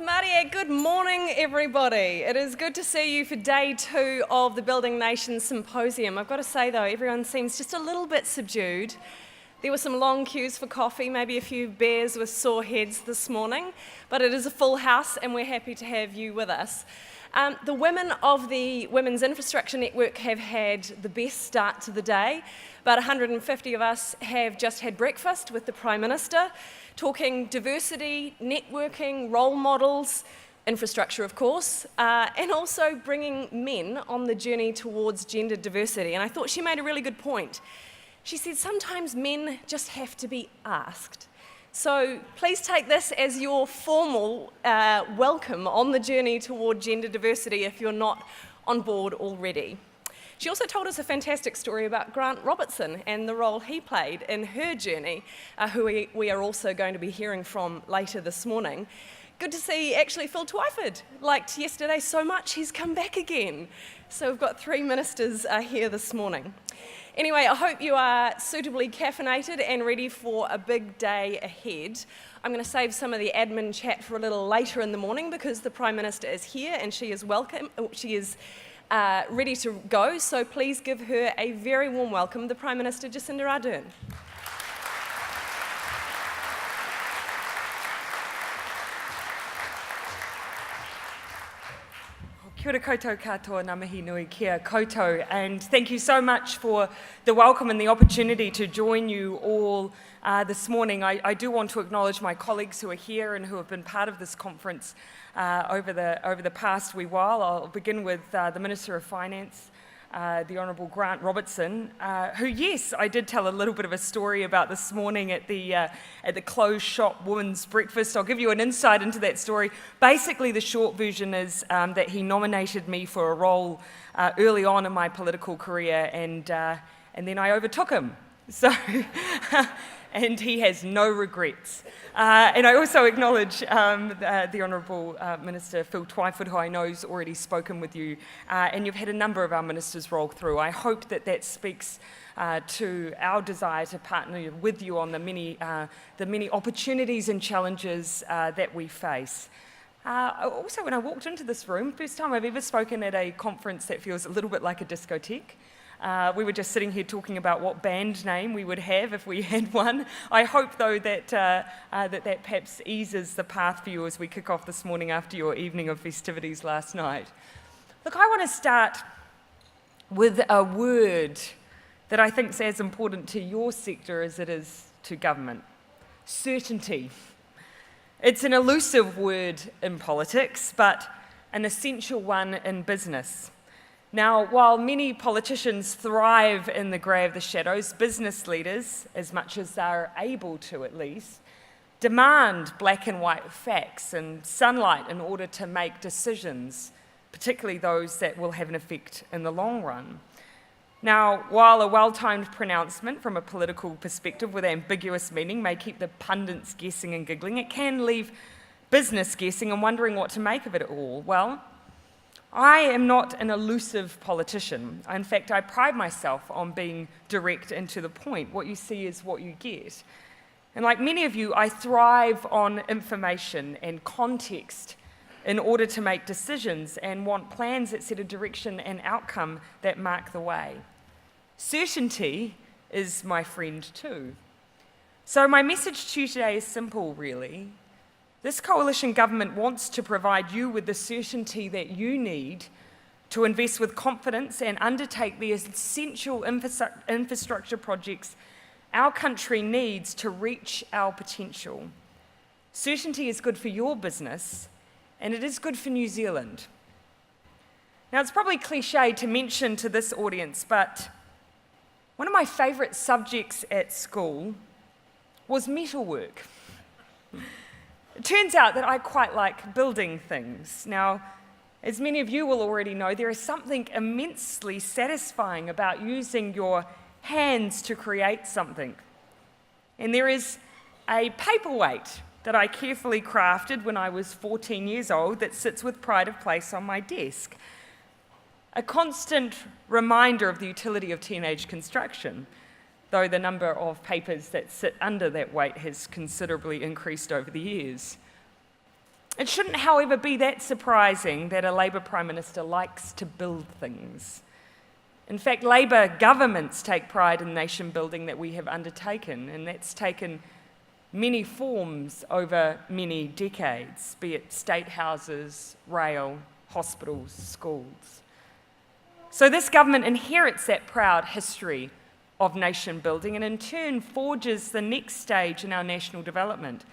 Maria, good morning everybody. It is good to see you for day 2 of the Building Nations Symposium. I've got to say though, everyone seems just a little bit subdued. There were some long queues for coffee, maybe a few bears with sore heads this morning, but it is a full house and we're happy to have you with us. The women of the Women's Infrastructure Network have had the best start to the day. About 150 of us have just had breakfast with the Prime Minister, talking diversity, networking, role models, infrastructure of course, and also bringing men on the journey towards gender diversity. And I thought she made a really good point. She said sometimes men just have to be asked. So please take this as your formal welcome on the journey toward gender diversity if you're not on board already. She also told us a fantastic story about Grant Robertson and the role he played in her journey, who we are also going to be hearing from later this morning. Good to see actually Phil Twyford liked yesterday so much he's come back again. So we've got 3 ministers here this morning. Anyway, I hope you are suitably caffeinated and ready for a big day ahead. I'm going to save some of the admin chat for a little later in the morning because the Prime Minister is here and she is welcome. She is ready to go, so please give her a very warm welcome, the Prime Minister Jacinda Ardern. Kia ora koutou katoa, ngā mihi nui kia koutou, and thank you so much for the welcome and the opportunity to join you all this morning. I do want to acknowledge my colleagues who are here and who have been part of this conference over the past wee while. I'll begin with the Minister of Finance, the Honourable Grant Robertson, who, yes, I did tell a little bit of a story about this morning at the closed shop women's breakfast. I'll give you an insight into that story. Basically, the short version is that he nominated me for a role early on in my political career, and then I overtook him. So, and he has no regrets. And I also acknowledge the Honourable Minister Phil Twyford, who I know has already spoken with you, and you've had a number of our ministers roll through. I hope that that speaks to our desire to partner with you on the many opportunities and challenges that we face. Also, when I walked into this room, first time I've ever spoken at a conference that feels a little bit like a discotheque. We were just sitting here talking about what band name we would have if we had one. I hope, though, that that perhaps eases the path for you as we kick off this morning after your evening of festivities last night. Look, I want to start with a word that I think is as important to your sector as it is to government: certainty. It's an elusive word in politics, but an essential one in business. Now, while many politicians thrive in the grey of the shadows, business leaders, as much as they're able to at least, demand black and white facts and sunlight in order to make decisions, particularly those that will have an effect in the long run. Now, while a well-timed pronouncement from a political perspective with ambiguous meaning may keep the pundits guessing and giggling, it can leave business guessing and wondering what to make of it all. Well, I am not an elusive politician. In fact, I pride myself on being direct and to the point. What you see is what you get. And like many of you, I thrive on information and context in order to make decisions and want plans that set a direction and outcome that mark the way. Certainty is my friend too. So my message to you today is simple, really. This coalition government wants to provide you with the certainty that you need to invest with confidence and undertake the essential infrastructure projects our country needs to reach our potential. Certainty is good for your business, and it is good for New Zealand. Now, it's probably cliche to mention to this audience, but one of my favourite subjects at school was metalwork. It turns out that I quite like building things. Now, as many of you will already know, there is something immensely satisfying about using your hands to create something. And there is a paperweight that I carefully crafted when I was 14 years old that sits with pride of place on my desk. A constant reminder of the utility of teenage construction, though the number of papers that sit under that weight has considerably increased over the years. It shouldn't, however, be that surprising that a Labour Prime Minister likes to build things. In fact, Labour governments take pride in nation building that we have undertaken, and that's taken many forms over many decades, be it state houses, rail, hospitals, schools. So this government inherits that proud history of nation building and in turn forges the next stage in our national development,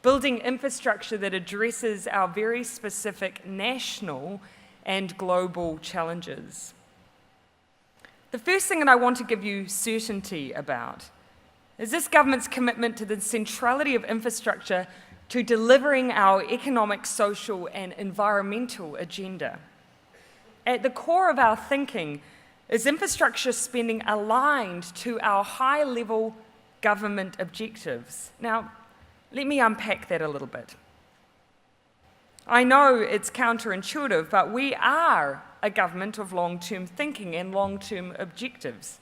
building infrastructure that addresses our very specific national and global challenges. The first thing that I want to give you certainty about is this government's commitment to the centrality of infrastructure to delivering our economic, social, and environmental agenda. At the core of our thinking is infrastructure spending aligned to our high-level government objectives. Now, let me unpack that a little bit. I know it's counterintuitive, but we are a government of long-term thinking and long-term objectives.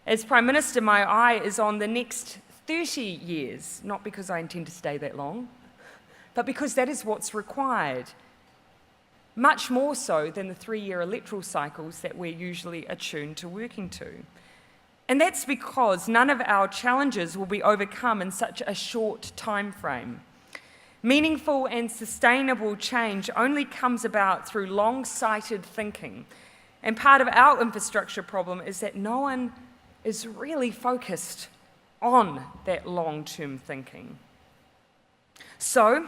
As Prime Minister, my eye is on the next 30 years, not because I intend to stay that long, but because that is what's required, much more so than the 3-year electoral cycles that we're usually attuned to working to. And that's because none of our challenges will be overcome in such a short time frame. Meaningful and sustainable change only comes about through long-sighted thinking. And part of our infrastructure problem is that no one is really focused on that long-term thinking. So,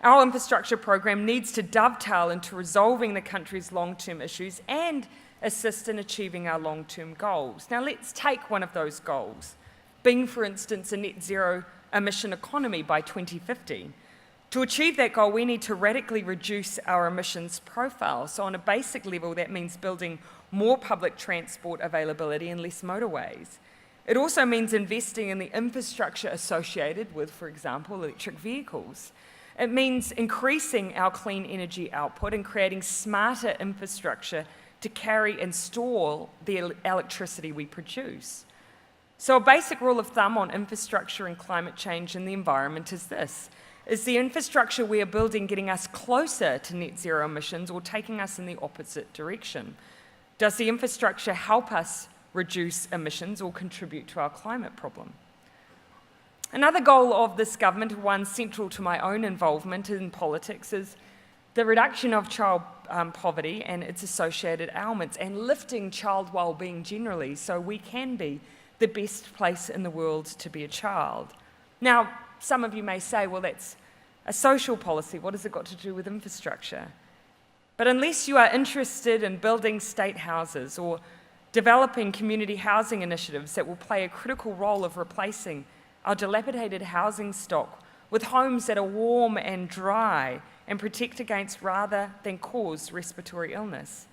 our infrastructure program needs to dovetail into resolving the country's long-term issues and assist in achieving our long-term goals. Now, let's take one of those goals, being, for instance, a net zero emission economy by 2050. To achieve that goal, we need to radically reduce our emissions profile. So on a basic level, that means building more public transport availability and less motorways. It also means investing in the infrastructure associated with, for example, electric vehicles. It means increasing our clean energy output and creating smarter infrastructure to carry and store the electricity we produce. So a basic rule of thumb on infrastructure and climate change and the environment is this: is the infrastructure we are building getting us closer to net zero emissions or taking us in the opposite direction? Does the infrastructure help us reduce emissions or contribute to our climate problem? Another goal of this government, one central to my own involvement in politics, is the reduction of child poverty and its associated ailments, and lifting child well-being generally so we can be the best place in the world to be a child. Now, some of you may say, well, that's a social policy. What has it got to do with infrastructure? But unless you are interested in building state houses or developing community housing initiatives that will play a critical role of replacing our dilapidated housing stock with homes that are warm and dry and protect against rather than cause respiratory illness.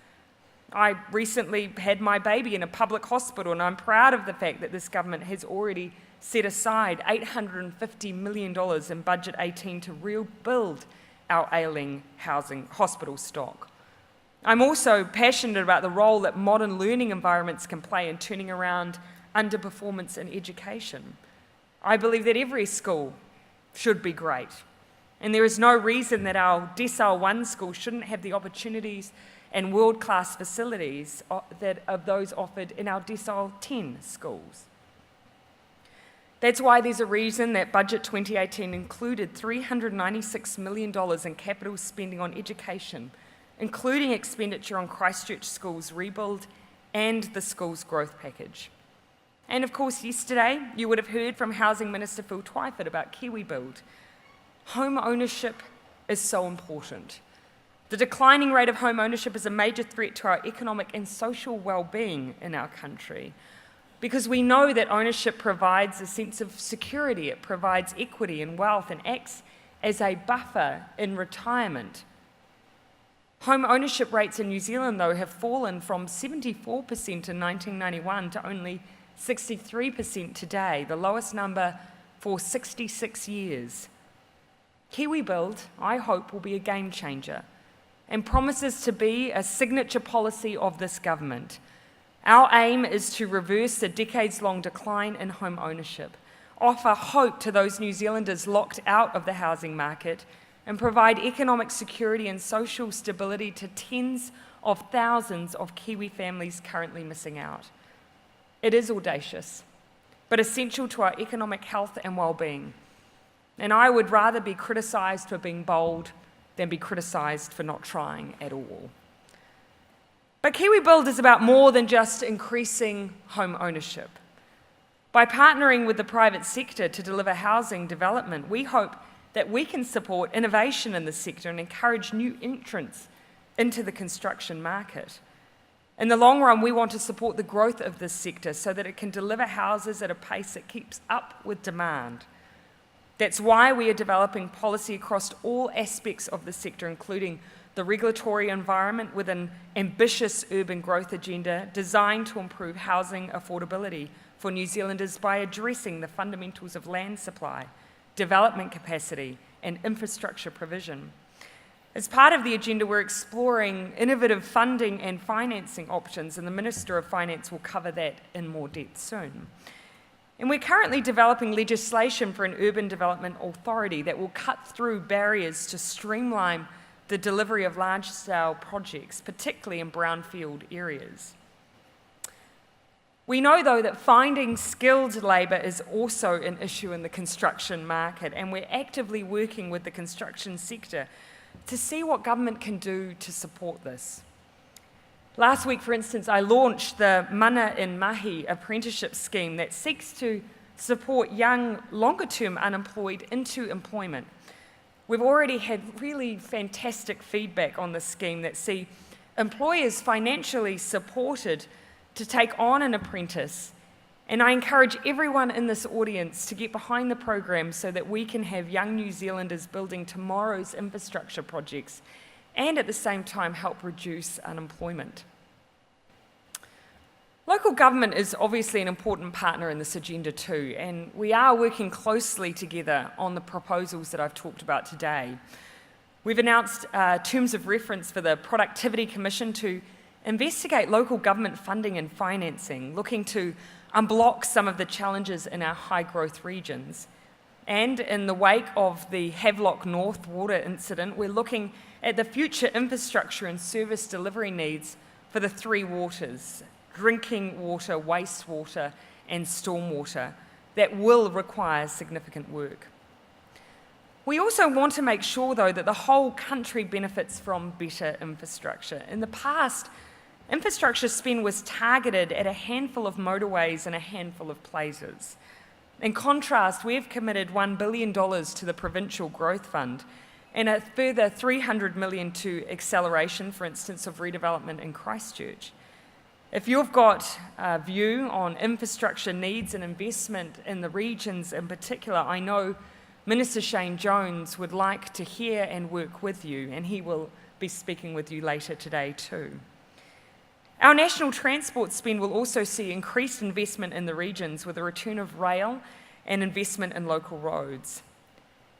I recently had my baby in a public hospital, and I'm proud of the fact that this government has already set aside $850 million in Budget 18 to rebuild our ailing hospital stock. I'm also passionate about the role that modern learning environments can play in turning around underperformance in education. I believe that every school should be great, and there is no reason that our Decile 1 school shouldn't have the opportunities and world-class facilities of those offered in our Decile 10 schools. That's why there's a reason that Budget 2018 included $396 million in capital spending on education, including expenditure on Christchurch School's rebuild and the school's growth package. And of course, yesterday, you would have heard from Housing Minister Phil Twyford about KiwiBuild. Home ownership is so important. The declining rate of home ownership is a major threat to our economic and social well-being in our country, because we know that ownership provides a sense of security, it provides equity and wealth, and acts as a buffer in retirement. Home ownership rates in New Zealand, though, have fallen from 74% in 1991 to only 63% today, the lowest number for 66 years. KiwiBuild, I hope, will be a game changer and promises to be a signature policy of this government. Our aim is to reverse the decades-long decline in home ownership, offer hope to those New Zealanders locked out of the housing market, and provide economic security and social stability to tens of thousands of Kiwi families currently missing out. It is audacious, but essential to our economic health and well-being. And I would rather be criticised for being bold than be criticised for not trying at all. But Kiwi Build is about more than just increasing home ownership. By partnering with the private sector to deliver housing development, we hope that we can support innovation in the sector and encourage new entrants into the construction market. In the long run, we want to support the growth of this sector so that it can deliver houses at a pace that keeps up with demand. That's why we are developing policy across all aspects of the sector, including the regulatory environment with an ambitious urban growth agenda designed to improve housing affordability for New Zealanders by addressing the fundamentals of land supply, development capacity, and infrastructure provision. As part of the agenda, we're exploring innovative funding and financing options, and the Minister of Finance will cover that in more depth soon. And we're currently developing legislation for an urban development authority that will cut through barriers to streamline the delivery of large-scale projects, particularly in brownfield areas. We know, though, that finding skilled labour is also an issue in the construction market, and we're actively working with the construction sector to see what government can do to support this. Last week, for instance, I launched the Mana in Mahi apprenticeship scheme that seeks to support young, longer-term unemployed into employment. We've already had really fantastic feedback on this scheme that see employers financially supported to take on an apprentice, and I encourage everyone in this audience to get behind the program so that we can have young New Zealanders building tomorrow's infrastructure projects and at the same time help reduce unemployment. Local government is obviously an important partner in this agenda too, and we are working closely together on the proposals that I've talked about today. We've announced terms of reference for the Productivity Commission to investigate local government funding and financing, looking to unblock some of the challenges in our high-growth regions. And in the wake of the Havelock North water incident, we're looking at the future infrastructure and service delivery needs for the three waters: drinking water, wastewater, and stormwater, that will require significant work. We also want to make sure, though, that the whole country benefits from better infrastructure. In the past, infrastructure spend was targeted at a handful of motorways and a handful of places. In contrast, we've committed $1 billion to the Provincial Growth Fund and a further $300 million to acceleration, for instance, of redevelopment in Christchurch. If you've got a view on infrastructure needs and investment in the regions in particular, I know Minister Shane Jones would like to hear and work with you, and he will be speaking with you later today too. Our national transport spend will also see increased investment in the regions with a return of rail and investment in local roads.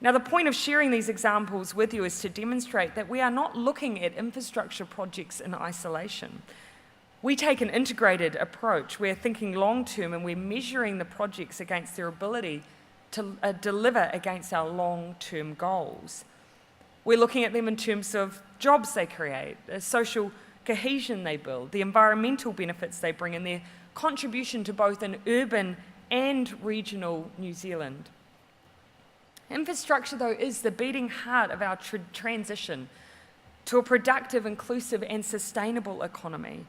Now, the point of sharing these examples with you is to demonstrate that we are not looking at infrastructure projects in isolation. We take an integrated approach. We're thinking long-term, and we're measuring the projects against their ability to deliver against our long-term goals. We're looking at them in terms of jobs they create, the social cohesion they build, the environmental benefits they bring, and their contribution to both an urban and regional New Zealand. Infrastructure, though, is the beating heart of our transition to a productive, inclusive, and sustainable economy,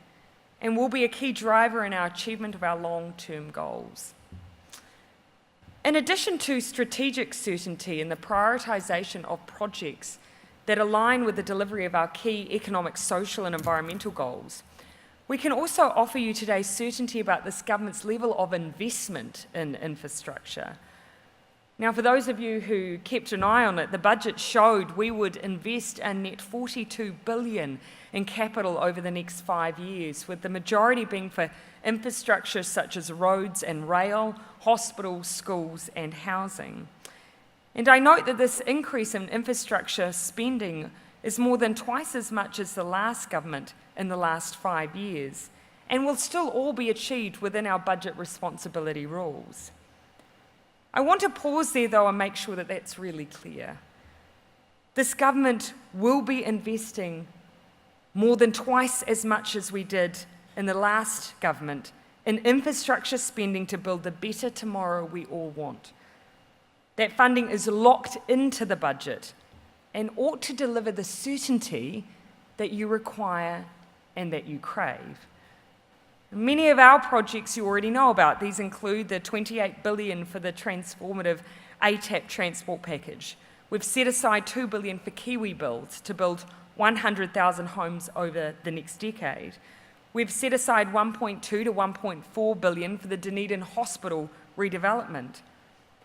and will be a key driver in our achievement of our long-term goals. In addition to strategic certainty and the prioritisation of projects that align with the delivery of our key economic, social and environmental goals, we can also offer you today certainty about this government's level of investment in infrastructure. Now, for those of you who kept an eye on it, the budget showed we would invest a net $42 billion in capital over the next 5 years, with the majority being for infrastructure such as roads and rail, hospitals, schools and housing. And I note that this increase in infrastructure spending is more than twice as much as the last government in the last 5 years, and will still all be achieved within our budget responsibility rules. I want to pause there, though, and make sure that that's really clear. This government will be investing more than twice as much as we did in the last government in infrastructure spending to build the better tomorrow we all want. That funding is locked into the budget and ought to deliver the certainty that you require and that you crave. Many of our projects you already know about. These include the $28 billion for the transformative ATAP transport package. We've set aside $2 billion for Kiwi Builds to build 100,000 homes over the next decade. We've set aside $1.2 to $1.4 billion for the Dunedin Hospital redevelopment.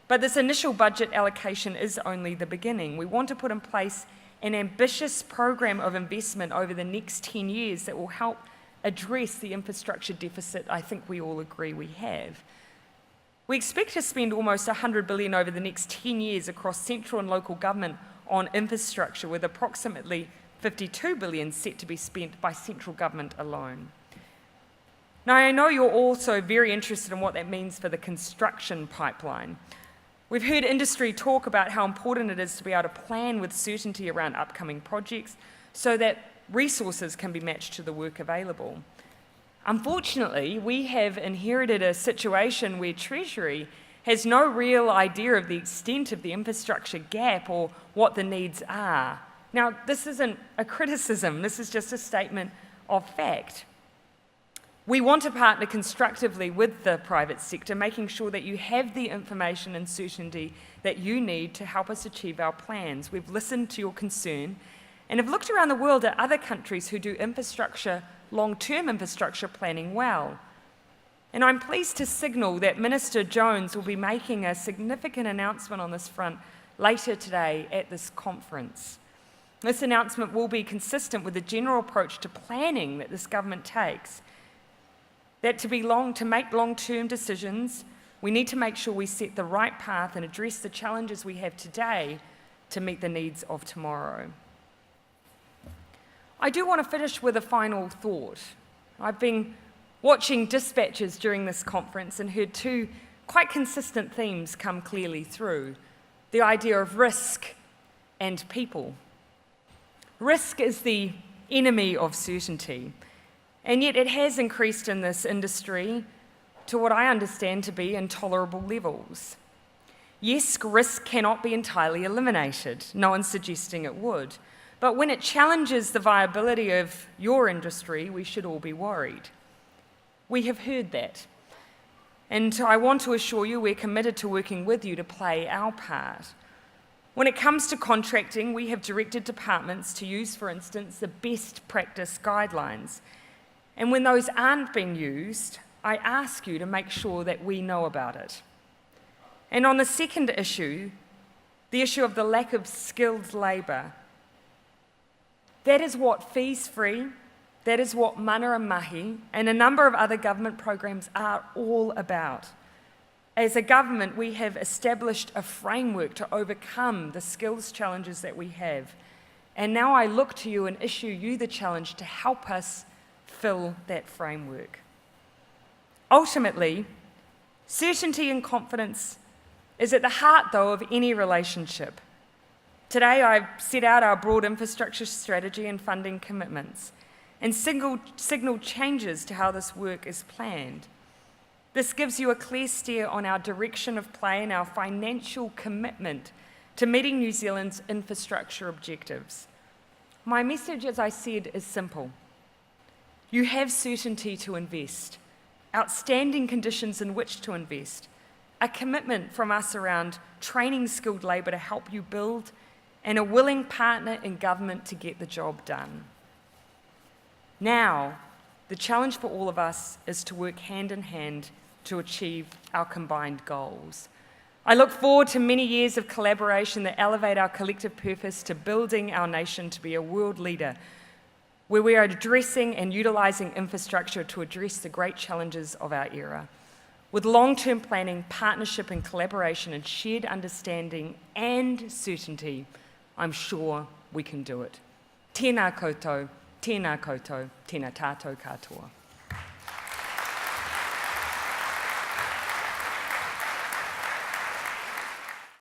But this initial budget allocation is only the beginning. We want to put in place an ambitious program of investment over the next 10 years that will help address the infrastructure deficit I think we all agree we have. We expect to spend almost $100 billion over the next 10 years across central and local government on infrastructure, with approximately $52 billion set to be spent by central government alone. Now, I know you're also very interested in what that means for the construction pipeline. We've heard industry talk about how important it is to be able to plan with certainty around upcoming projects so that resources can be matched to the work available. Unfortunately, we have inherited a situation where Treasury has no real idea of the extent of the infrastructure gap or what the needs are. Now, this isn't a criticism, this is just a statement of fact. We want to partner constructively with the private sector, making sure that you have the information and certainty that you need to help us achieve our plans. We've listened to your concern and have looked around the world at other countries who do infrastructure, long-term infrastructure planning well. And I'm pleased to signal that Minister Jones will be making a significant announcement on this front later today at this conference. This announcement will be consistent with the general approach to planning that this government takes, that to make long-term decisions, we need to make sure we set the right path and address the challenges we have today to meet the needs of tomorrow. I do want to finish with a final thought. I've been watching dispatches during this conference and heard two quite consistent themes come clearly through: the idea of risk and people. Risk is the enemy of certainty, and yet it has increased in this industry to what I understand to be intolerable levels. Yes, risk cannot be entirely eliminated. No one's suggesting it would. But when it challenges the viability of your industry, we should all be worried. We have heard that. And I want to assure you we're committed to working with you to play our part. When it comes to contracting, we have directed departments to use, for instance, the best practice guidelines. And when those aren't being used, I ask you to make sure that we know about it. And on the second issue, the issue of the lack of skilled labour, that is what Fees Free, that is what Mana Mahi, and a number of other government programs are all about. As a government, we have established a framework to overcome the skills challenges that we have. And now I look to you and issue you the challenge to help us fill that framework. Ultimately, certainty and confidence is at the heart, though, of any relationship. Today, I've set out our broad infrastructure strategy and funding commitments and signaled changes to how this work is planned. This gives you a clear steer on our direction of play and our financial commitment to meeting New Zealand's infrastructure objectives. My message, as I said, is simple. You have certainty to invest, outstanding conditions in which to invest, a commitment from us around training skilled labour to help you build, and a willing partner in government to get the job done. Now, the challenge for all of us is to work hand in hand to achieve our combined goals. I look forward to many years of collaboration that elevate our collective purpose to building our nation to be a world leader, where we are addressing and utilising infrastructure to address the great challenges of our era. With long-term planning, partnership and collaboration and shared understanding and certainty, I'm sure we can do it. Tēnā koutou, tēnā koutou, tēnā tātou katoa.